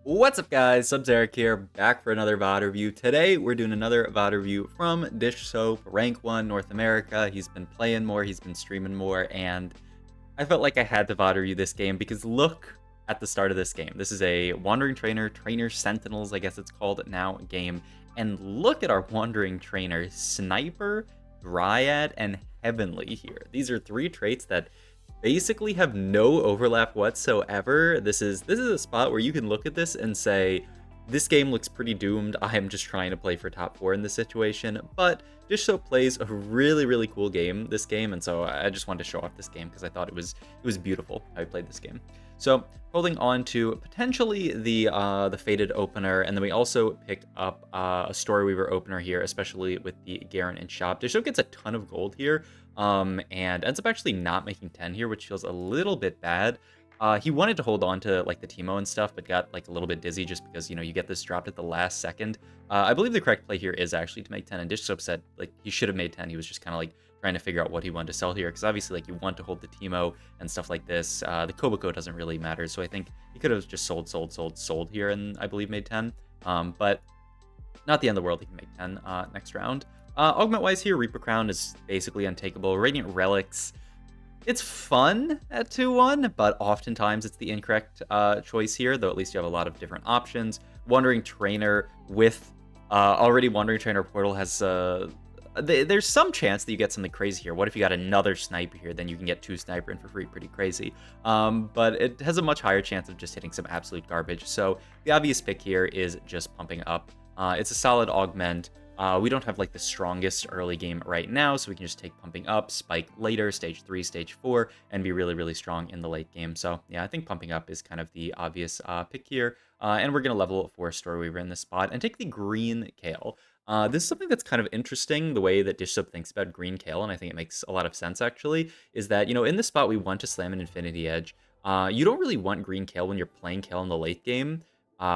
What's up, guys? Subs Eric here, back for another VOD review. Today, we're doing another VOD review from Dishsoap, Rank 1 North America. He's been playing more, he's been streaming more, and I felt like I had to VOD review this game because look at the start of this game. This is a Wandering Trainer Sentinels, I guess it's called now, game. And look at our Wandering Trainer, Sniper, Dryad, and Heavenly here. These are three traits that basically have no overlap whatsoever. This is a spot where you can look at this and say, this game looks pretty doomed. I am just trying to play for top 4 in this situation, but Dishsoap plays a really cool game, this game, and so I just wanted to show off this game because I thought it was beautiful how I played this game. So holding on to potentially the Faded opener, and then we also picked up a Story Weaver opener here, especially with the Garen and Shop. Dishsoap gets a ton of gold here, and ends up actually not making 10 here, which feels a little bit bad. He wanted to hold on to like the Teemo and stuff, but got like a little bit dizzy just because, you know, you get this dropped at the last second. I believe the correct play here is actually to make 10, and Dishsoap said like he should have made 10. He was just kind of like trying to figure out what he wanted to sell here, because obviously like you want to hold the Teemo and stuff like this. The Koboko doesn't really matter, so I think he could have just sold here, and I believe made 10. But not the end of the world. He can make 10 next round. Augment wise here, Reaper Crown is basically untakeable. Radiant Relics, it's fun at 2-1, but oftentimes it's the incorrect choice here, though at least you have a lot of different options. Wandering Trainer with already Wandering Trainer Portal has... there's some chance that you get something crazy here. What if you got another Sniper here? Then you can get 2 Sniper in for free, pretty crazy. But it has a much higher chance of just hitting some absolute garbage. So the obvious pick here is just pumping up. It's a solid augment. We don't have like the strongest early game right now, so we can just take pumping up, spike later, stage 3, stage 4, and be really strong in the late game. So yeah, I think pumping up is kind of the obvious pick here. And we're going to level 4 Story Weaver in this spot and take the green Kale. This is something that's kind of interesting, the way that Dishsoap thinks about green Kale, and I think it makes a lot of sense actually, is that, you know, in this spot we want to slam an Infinity Edge. You don't really want green Kale when you're playing Kale in the late game.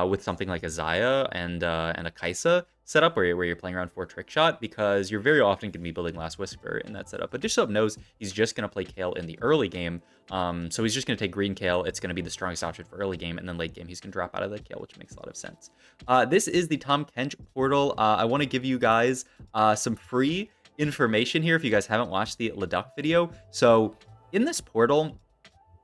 With something like a Xayah and a Kai'Sa setup where you're playing around 4 trick shot, because you're very often going to be building Last Whisper in that setup. But Dishsoap knows he's just going to play Kale in the early game, so he's just going to take green Kale. It's going to be the strongest option for early game, and then late game he's going to drop out of the Kale, which makes a lot of sense. This is the Tahm Kench portal. I want to give you guys some free information here if you guys haven't watched the Leduc video. So in this portal,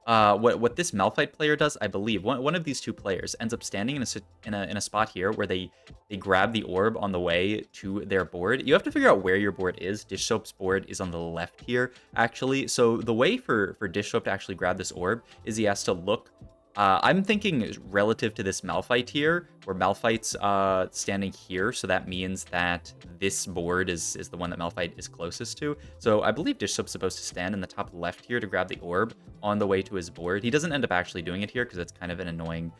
what this Malphite player does, I believe, one of these two players ends up standing in a spot here where they grab the orb on the way to their board. You have to figure out where your board is. Dishsoap's board is on the left here, actually. So the way for Dishsoap to actually grab this orb is he has to look. I'm thinking relative to this Malphite here, where Malphite's standing here, so that means that this board is the one that Malphite is closest to. So I believe Dishsoap's supposed to stand in the top left here to grab the orb on the way to his board. He doesn't end up actually doing it here because it's kind of an annoying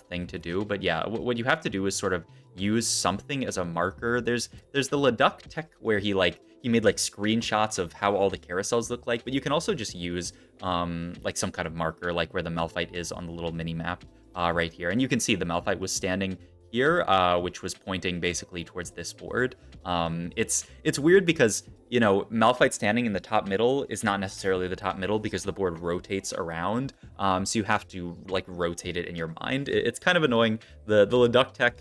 thing to do. But yeah, what you have to do is sort of use something as a marker. There's the Leduc tech where he made like screenshots of how all the carousels look like, but you can also just use like some kind of marker, like where the Malphite is on the little mini map right here. And you can see the Malphite was standing here, which was pointing basically towards this board. It's weird because, you know, Malphite standing in the top middle is not necessarily the top middle because the board rotates around. So you have to like rotate it in your mind. It's kind of annoying. The Leduc tech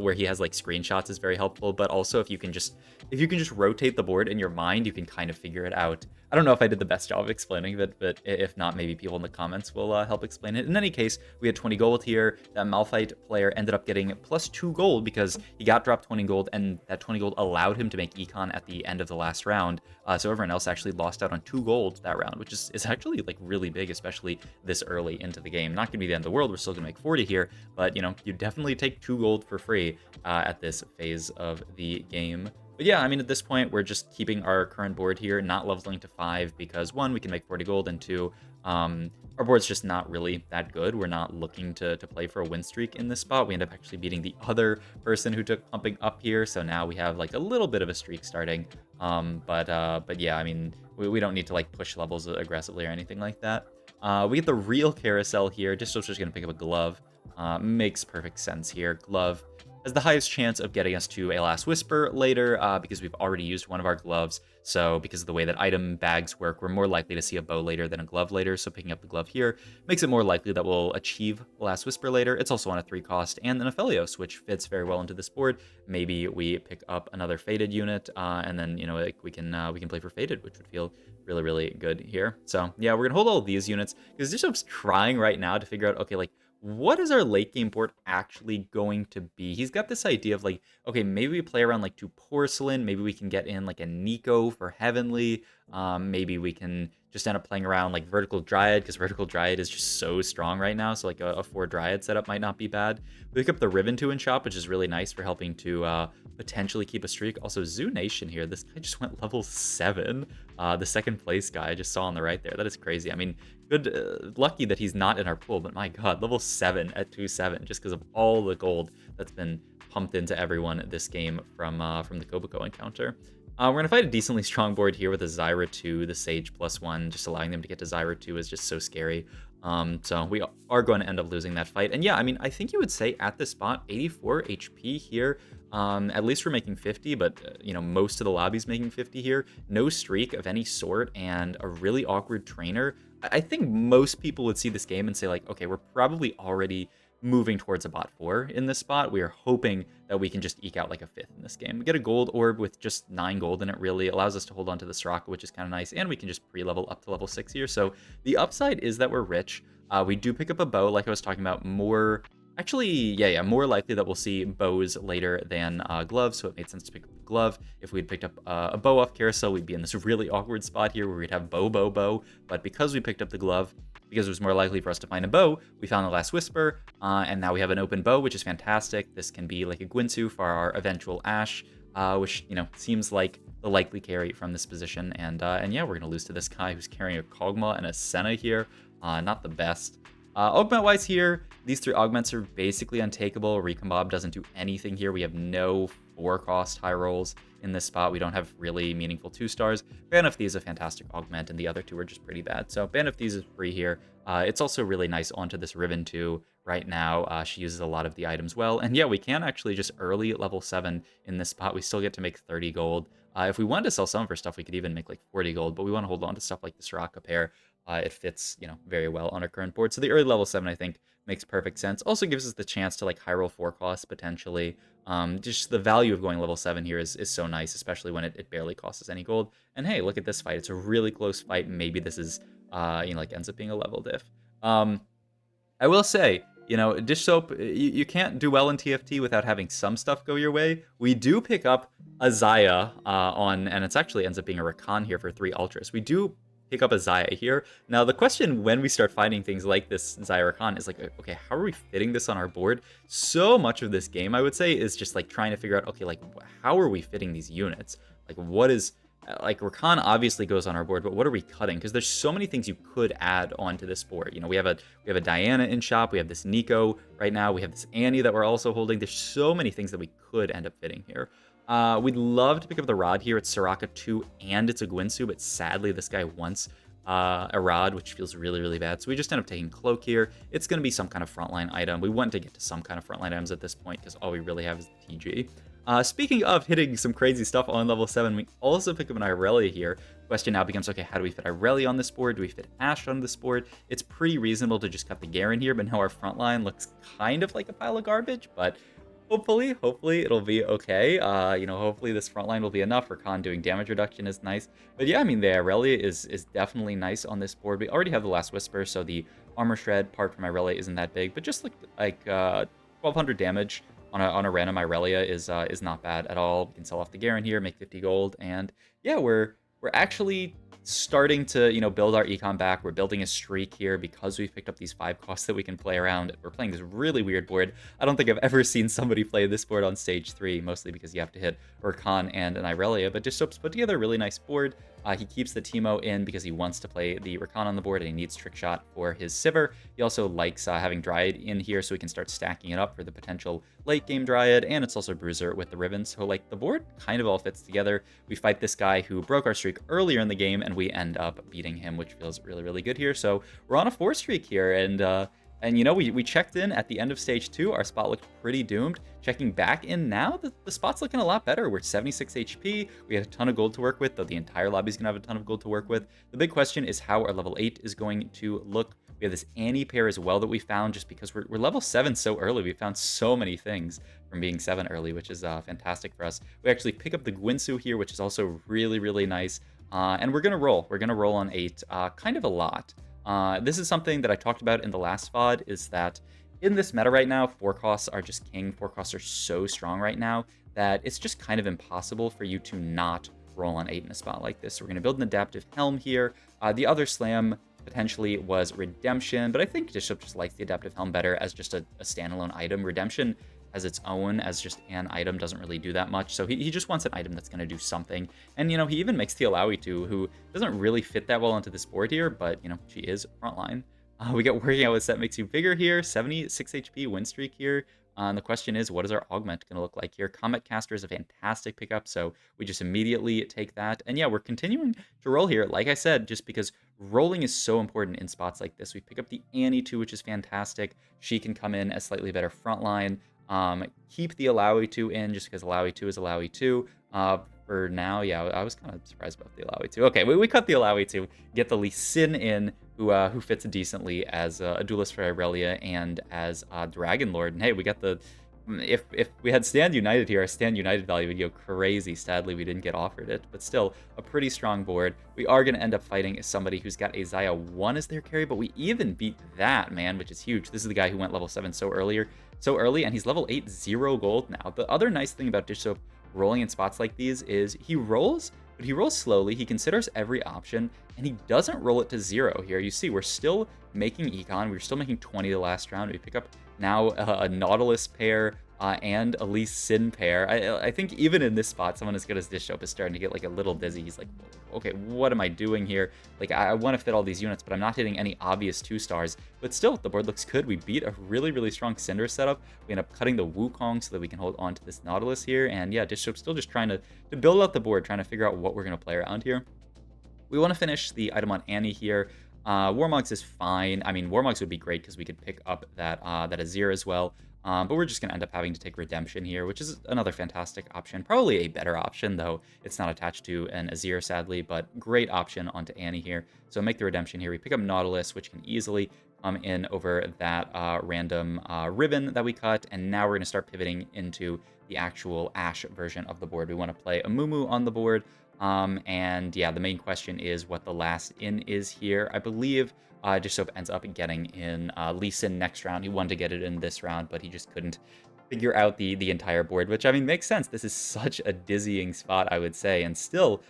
where he has like screenshots is very helpful, but also if you can just rotate the board in your mind, you can kind of figure it out. I don't know if I did the best job of explaining it, but if not, maybe people in the comments will help explain it. In any case, we had 20 gold here. That Malphite player ended up getting plus 2 gold because he got dropped 20 gold, and that 20 gold allowed him to make econ at the end of the last round. So everyone else actually lost out on 2 gold that round, which is actually like really big, especially this early into the game. Not going to be the end of the world. We're still going to make 40 here, but you know, you definitely take 2 gold for free at this phase of the game. But yeah, I mean, at this point, we're just keeping our current board here, not leveling to 5, because 1, we can make 40 gold, and 2, our board's just not really that good. We're not looking to play for a win streak in this spot. We end up actually beating the other person who took pumping up here, so now we have like a little bit of a streak starting. But yeah, I mean, we don't need to like push levels aggressively or anything like that. We get the real carousel here. Dishsoap's just going to pick up a glove. Makes perfect sense here. Glove has the highest chance of getting us to a Last Whisper later, because we've already used one of our gloves. So because of the way that item bags work, we're more likely to see a bow later than a glove later. So picking up the glove here makes it more likely that we'll achieve Last Whisper later. It's also on a 3 cost and an Aphelios, which fits very well into this board. Maybe we pick up another Faded unit, and then, you know, like we can play for Faded, which would feel really, really good here. So yeah, we're gonna hold all of these units because Dishsoap's trying right now to figure out, okay, like, what is our late game board actually going to be? He's got this idea of like, okay, maybe we play around like 2 Porcelain, maybe we can get in like a Nico for Heavenly, maybe we can just end up playing around like Vertical Dryad, because Vertical Dryad is just so strong right now, so like a 4 Dryad setup might not be bad. We pick up the Riven 2 in shop, which is really nice for helping to potentially keep a streak. Also, Zoo Nation here, this guy just went level 7. The second place guy I just saw on the right there, that is crazy. I mean, good, lucky that he's not in our pool, but my god, level 7 at 2-7, just because of all the gold that's been pumped into everyone this game from the Koboko encounter. We're going to fight a decently strong board here with a Zyra 2, the Sage +1, just allowing them to get to Zyra 2 is just so scary. So we are going to end up losing that fight. And yeah, I mean, I think you would say at this spot, 84 HP here. At least we're making 50, but you know, most of the lobby's making 50 here. No streak of any sort and a really awkward trainer. I think most people would see this game and say like, okay, we're probably already moving towards a bot 4 in this spot. We are hoping that we can just eke out like a 5th in this game. We get a gold orb with just 9 gold in it, really allows us to hold on to the Soraka, which is kind of nice, and we can just pre-level up to level 6 here. So the upside is that we're rich. We do pick up a bow, like I was talking about, more... Actually, yeah, more likely that we'll see bows later than gloves, so it made sense to pick up the glove. If we'd picked up a bow off carousel, we'd be in this really awkward spot here where we'd have bow, but because we picked up the glove, because it was more likely for us to find a bow, we found the Last Whisper, and now we have an open bow, which is fantastic. This can be like a Gwynsu for our eventual Ashe, which, you know, seems like the likely carry from this position. And yeah, we're going to lose to this guy who's carrying a Kog'Maw and a Senna here. Not the best. Augment-wise here, these 3 augments are basically untakeable. Recombobb doesn't do anything here. We have no 4-cost high rolls in this spot. We don't have really meaningful 2-stars. Ban of Thieves is a fantastic augment, and the other 2 are just pretty bad. So Ban of Thieves is free here. It's also really nice onto this Riven 2 right now. She uses a lot of the items well. And yeah, we can actually just early level 7 in this spot. We still get to make 30 gold. If we wanted to sell some of our stuff, we could even make like 40 gold, but we want to hold on to stuff like the Soraka pair. It fits, you know, very well on our current board. So the early level 7, I think, makes perfect sense. Also gives us the chance to like high roll 4 costs potentially. Just the value of going level 7 here is so nice, especially when it barely costs us any gold. And hey, look at this fight. It's a really close fight. Maybe this is, you know, like ends up being a level diff. I will say, you know, Dishsoap, you can't do well in TFT without having some stuff go your way. We do pick up a Xayah and it's actually ends up being a Rakan here for 3 Ultras. We do pick up a Xayah here. Now, the question when we start finding things like this Xayah Rakan is like, okay, how are we fitting this on our board? So much of this game, I would say, is just like trying to figure out, okay, like how are we fitting these units? Like what is... Like, Rakan obviously goes on our board, but what are we cutting? Because there's so many things you could add onto this board. You know, we have a Diana in shop, we have this Nico right now, we have this Annie that we're also holding. There's so many things that we could end up fitting here. We'd love to pick up the Rod here. It's Soraka 2 and it's a Gwynsu, but sadly this guy wants a Rod, which feels really, really bad. So we just end up taking Cloak here. It's going to be some kind of frontline item. We want to get to some kind of frontline items at this point because all we really have is the TG. Speaking of hitting some crazy stuff on level 7, we also pick up an Irelia here. Question now becomes, okay, how do we fit Irelia on this board? Do we fit Ashe on this board? It's pretty reasonable to just cut the Garen here, but now our front line looks kind of like a pile of garbage, but hopefully it'll be okay. You know, hopefully this front line will be enough. Rakan doing damage reduction is nice. But yeah, I mean, the Irelia is definitely nice on this board. We already have the Last Whisper, so the armor shred part from Irelia isn't that big, but just like 1200 damage on a random Irelia is not bad at all. We can sell off the Garen here, make 50 gold, and yeah, we're actually starting to, you know, build our econ back. We're building a streak here because we've picked up these 5 costs that we can play around. We're playing this really weird board. I don't think I've ever seen somebody play this board on stage 3, mostly because you have to hit Rakan and an Irelia, but Dishsoap's put together a really nice board. He keeps the Teemo in because he wants to play the Rakan on the board and he needs Trick Shot for his Sivir. He also likes having Dryad in here so he can start stacking it up for the potential late game Dryad, and it's also Bruiser with the Riven. So like the board kind of all fits together. We fight this guy who broke our streak earlier in the game and we end up beating him, which feels really, really good here. So we're on a 4 streak here, and And, you know, we checked in at the end of stage 2. Our spot looked pretty doomed. Checking back in now, the spot's looking a lot better. We're 76 HP. We had a ton of gold to work with, though the entire lobby's going to have a ton of gold to work with. The big question is how our level 8 is going to look. We have this Annie pair as well that we found just because we're level 7 so early. We found so many things from being 7 early, which is fantastic for us. We actually pick up the Gwinsu here, which is also really, really nice. And we're going to roll. We're going to roll on 8 kind of a lot. This is something that I talked about in the last VOD, is that in this meta right now, 4 costs are just king. 4 costs are so strong right now that it's just kind of impossible for you to not roll on 8 in a spot like this. So we're going to build an adaptive helm here. The other slam potentially was Redemption, but I think Dishsoap just likes the adaptive helm better as just a standalone item. Redemption as its own, as just an item, doesn't really do that much. So he just wants an item that's going to do something. And, you know, he even makes the Alawi2, who doesn't really fit that well into this board here, but, you know, she is frontline. We get Working Out with Set makes you bigger here, 76 HP win streak here. And the question is, what is our augment going to look like here? Comet Caster is a fantastic pickup, so we just immediately take that. And yeah, we're continuing to roll here, like I said, just because rolling is so important in spots like this. We pick up the Annie too, which is fantastic. She can come in as slightly better frontline. Keep the Alawi2 in just because Alawi2 is Alawi2. For now, yeah, I was kind of surprised about the Alawi2. Okay, we cut the Alawi2, get the Lee Sin in, who fits decently as a duelist for Irelia and as Dragon Lord. And hey, we got the... If we had Stand United here, our Stand United value would go crazy. Sadly, we didn't get offered it, but still, a pretty strong board. We are going to end up fighting somebody who's got a Xayah 1 as their carry, but we even beat that, man, which is huge. This is the guy who went level 7 so early, and he's level 8, 0 gold now. The other nice thing about Dishsoap rolling in spots like these is he rolls, but he rolls slowly. He considers every option, and he doesn't roll it to 0 here. You see, we're still making econ. We're still making 20 the last round. We pick up now a Nautilus pair and a Lee Sin pair. I think even in this spot, someone as good as Dishsoap is starting to get like a little dizzy. He's like, okay, what am I doing here? Like, I want to fit all these units, but I'm not hitting any obvious 2 stars. But still, the board looks good. We beat a really, really strong Cinder setup. We end up cutting the Wukong so that we can hold on to this Nautilus here. And yeah, Dishsoap's still just trying to build out the board, trying to figure out what we're going to play around here. We want to finish the item on Annie here. Warmogs is fine. I mean, Warmogs would be great because we could pick up that Azir as well. But we're just going to end up having to take Redemption here, which is another fantastic option. Probably a better option, though it's not attached to an Azir, sadly, but great option onto Annie here. So make the Redemption here. We pick up Nautilus, which can easily come in over that random ribbon that we cut. And now we're going to start pivoting into the actual Ashe version of the board. We want to play a Mumu on the board. And yeah, the main question is what the last in is here. I believe Dishsoap ends up getting in Lee Sin next round. He wanted to get it in this round, but he just couldn't figure out the entire board, which, I mean, makes sense. This is such a dizzying spot, I would say. And still,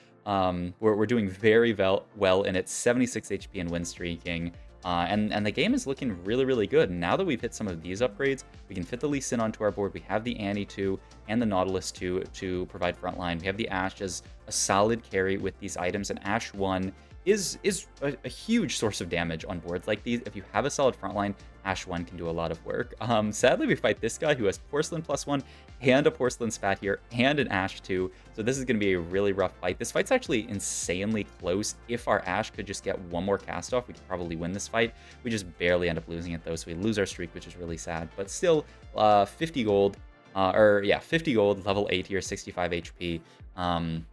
we're doing very well in it. 76 HP and win streaking. And the game is looking really, really good. Now that we've hit some of these upgrades, we can fit the Lee Sin onto our board. We have the Annie 2 and the Nautilus 2 to provide frontline. We have the Ashe as a solid carry with these items, and Ashe 1 is a huge source of damage on boards like these. If you have a solid frontline, Ashe 1 can do a lot of work. Sadly, we fight this guy who has Porcelain +1 and a Porcelain Spat here and an Ashe 2. So this is going to be a really rough fight. This fight's actually insanely close. If our Ashe could just get one more cast off, we could probably win this fight. We just barely end up losing it, though, so we lose our streak, which is really sad. But still, 50 gold. 50 gold, level 8 here, 65 HP.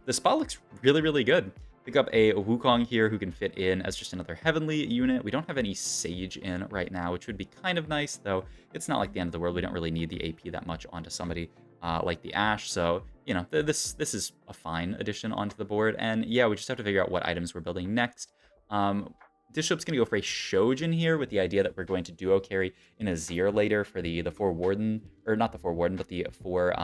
The spot looks really, really good. Pick up a Wukong here who can fit in as just another Heavenly unit. We don't have any Sage in right now, which would be kind of nice, though it's not like the end of the world. We don't really need the AP that much onto somebody like the Ashe. So, you know, this is a fine addition onto the board. And yeah, we just have to figure out what items we're building next. Dishsoap's going to go for a Shojin here with the idea that we're going to duo carry in Azir later for the 4 Warden, or not the 4 Warden, but the 4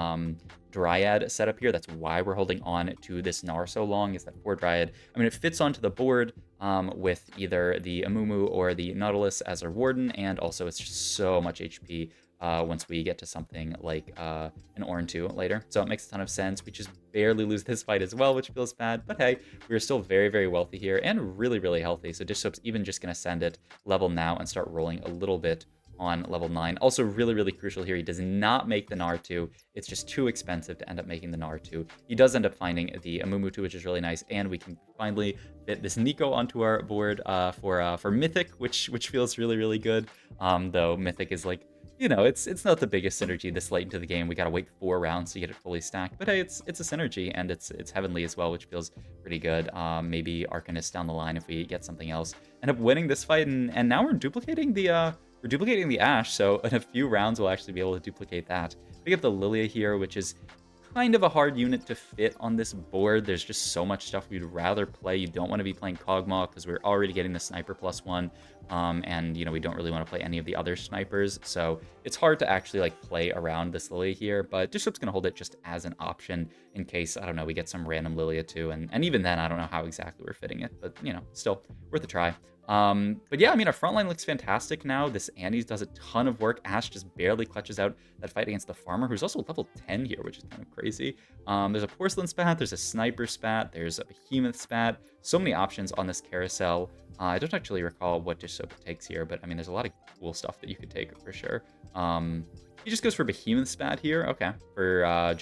Dryad setup here. That's why we're holding on to this Gnar so long, is that 4 Dryad. I mean, it fits onto the board with either the Amumu or the Nautilus as our Warden, and also it's just so much HP once we get to something like an Ornn 2 later. So it makes a ton of sense. We just barely lose this fight as well, which feels bad. But hey, we're still very, very wealthy here and really, really healthy. So Dishsoap's even just going to send it level now and start rolling a little bit on level 9. Also really, really crucial here, he does not make the Naruto. It's just too expensive to end up making the Naruto. He does end up finding the Amumutu, which is really nice, and we can finally fit this Nico onto our board for Mythic, which feels really, really good. Though Mythic is like, you know, it's not the biggest synergy this late into the game. We gotta wait 4 rounds to get it fully stacked, but hey, it's a synergy, and it's heavenly as well, which feels pretty good. Maybe Arcanist down the line if we get something else. End up winning this fight, and now we're duplicating the Ash, so in a few rounds we'll actually be able to duplicate that. We get the Lilia here, which is kind of a hard unit to fit on this board. There's just so much stuff we'd rather play. You don't want to be playing Kog'Maw because we're already getting the Sniper +1, and you know, we don't really want to play any of the other snipers, so it's hard to actually like play around this Lilia here. But Dishsoap's gonna hold it just as an option in case, I don't know, we get some random Lilia too, and even then I don't know how exactly we're fitting it, but you know, still worth a try. But yeah, I mean, our front line looks fantastic now. This Annie's does a ton of work. Ash just barely clutches out that fight against the Farmer, who's also level 10 here, which is kind of crazy. There's a Porcelain Spat, there's a Sniper Spat, there's a Behemoth Spat. So many options on this carousel. I don't actually recall what Dishsoap takes here, but I mean, there's a lot of cool stuff that you could take for sure. He just goes for Behemoth Spat here. Okay, for I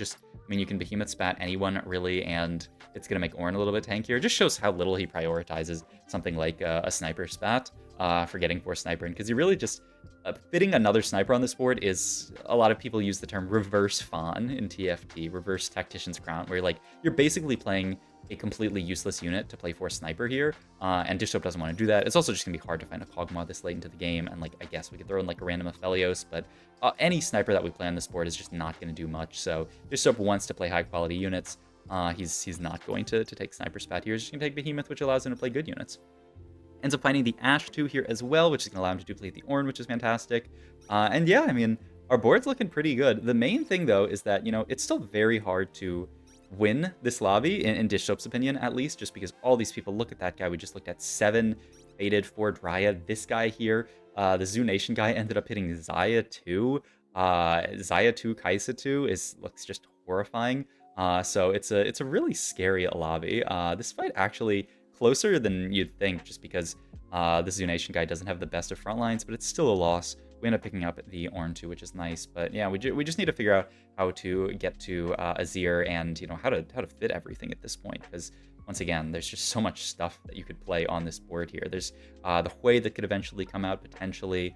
mean, you can Behemoth Spat anyone really, and it's going to make Ornn a little bit tankier. It just shows how little he prioritizes something like a Sniper Spat for getting 4 Sniper in, because he really just fitting another Sniper on this board is, a lot of people use the term reverse Fawn in TFT, reverse Tactician's Crown, where you're basically playing a completely useless unit to play for Sniper here, and Dishsoap doesn't want to do that. It's also just going to be hard to find a Kog'Maw this late into the game, and I guess we could throw in a random Aphelios, but any Sniper that we play on this board is just not going to do much. So Dishsoap wants to play high quality units. He's not going to take Sniper Spat here. He's just going to take Behemoth, which allows him to play good units. Ends up finding the Ash 2 here as well, which is going to allow him to duplicate the Ornn, which is fantastic. And yeah, I mean, our board's looking pretty good. The main thing, though, is that, you know, it's still very hard to win this lobby, in Dishsoap's opinion, at least, just because all these people look at that guy. We just looked at 7 Faded, 4 Dryad. This guy here, the Zoo Nation guy, ended up hitting Xayah 2. Xayah 2, Kaisa 2 looks just horrifying. So it's a really scary lobby. This fight actually closer than you'd think, just because the Zoo Nation guy doesn't have the best of front lines, but it's still a loss. We end up picking up the Ornn 2, which is nice. But yeah, we just need to figure out how to get to Azir, and you know, how to fit everything at this point, because once again, there's just so much stuff that you could play on this board here. There's the Hui that could eventually come out potentially.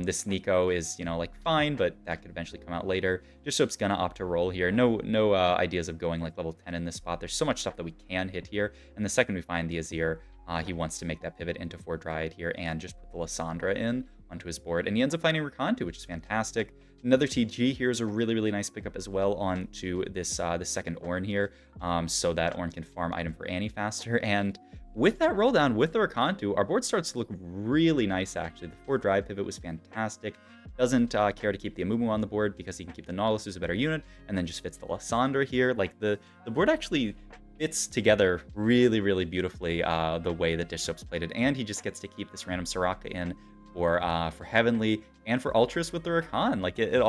This Nico is, you know, fine, but that could eventually come out later. Dishsoap's gonna opt to roll here. No ideas of going level 10 in this spot. There's so much stuff that we can hit here, and the second we find the Azir, he wants to make that pivot into 4 Dryad here and just put the Lysandra in onto his board, and he ends up finding Rakantu, which is fantastic. Another TG here is a really, really nice pickup as well onto this second Ornn here, so that Ornn can farm item for Annie faster. And with that roll down, with the Rakantu, our board starts to look really nice, actually. The 4 Dryad pivot was fantastic. Doesn't care to keep the Amumu on the board because he can keep the Nautilus, who's a better unit, and then just fits the Lysandra here. The board actually fits together really, really beautifully, the way that Dishsoap's played it, and he just gets to keep this random Soraka in for Heavenly and for Ultras with the Rakan. It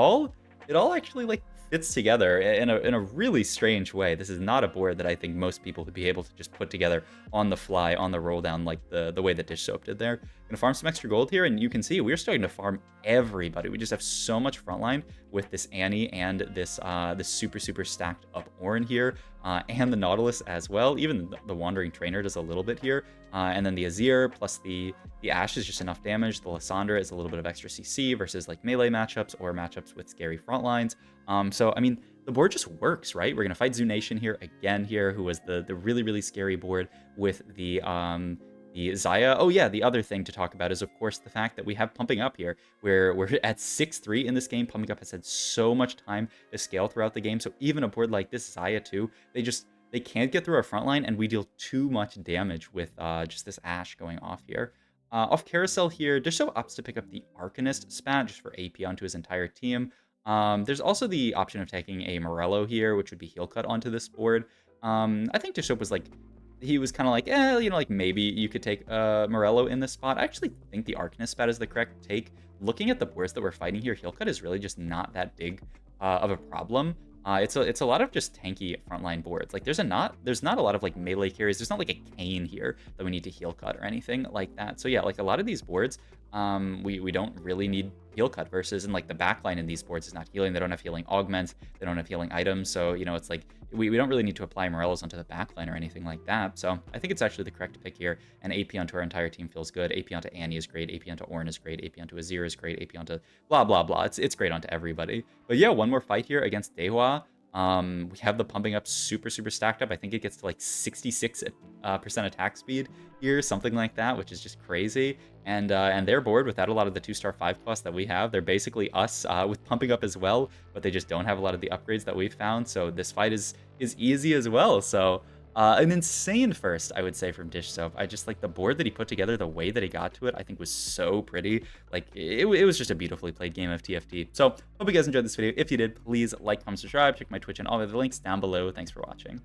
all actually fits together in a really strange way. This is not a board that I think most people would be able to just put together on the fly, on the roll down, the way that Dishsoap did there. Gonna farm some extra gold here, and you can see we're starting to farm everybody. We just have so much frontline with this Annie and this super stacked up Ornn here, and the Nautilus as well. Even the Wandering Trainer does a little bit here, and then the Azir plus the Ash is just enough damage. The Lysandra is a little bit of extra CC versus melee matchups or matchups with scary front lines. So I mean, the board just works, right? We're gonna fight Zoo Nation here again here, who was the really, really scary board with the Xayah. Oh yeah, the other thing to talk about is, of course, the fact that we have Pumping Up here, where we're at 6-3 in this game. Pumping Up has had so much time to scale throughout the game, so even a board like this Xayah 2, they can't get through our front line, and we deal too much damage with just this Ash going off here. Off carousel here, Dishsoap opts to pick up the Arcanist Spat just for AP onto his entire team. There's also the option of taking a Morello here, which would be heal cut onto this board. I think Dishsoap was he was kind of you know, maybe you could take Morello in this spot. I actually think the Arcanist Spat is the correct take. Looking at the boards that we're fighting here, heal cut is really just not that big of a problem. It's a lot of just tanky frontline boards. There's not a lot of melee carries. There's not a Kayn here that we need to heal cut or anything like that. So yeah, a lot of these boards, We don't really need heal cut versus in like the backline in these boards is not healing. They don't have healing augments. They don't have healing items. So, you know, it's like we don't really need to apply Morellos onto the backline or anything like that. So I think it's actually the correct pick here. And AP onto our entire team feels good. AP onto Annie is great. AP onto Ornn is great. AP onto Azir is great. AP onto blah, blah, blah. It's great onto everybody. But yeah, one more fight here against Dehua. We have the pumping up super stacked up. I think it gets to like 66% attack speed here, something like that, which is just crazy. And they're bored without a lot of the 2-star 5+ that we have. They're basically us with pumping up as well, but they just don't have a lot of the upgrades that we've found. So this fight is easy as well. So an insane first, I would say, from Dishsoap. I just like the board that he put together, the way that he got to it, I think was so pretty. Like, it was just a beautifully played game of TFT. So, hope you guys enjoyed this video. If you did, please like, comment, subscribe, check my Twitch and all the other links down below. Thanks for watching.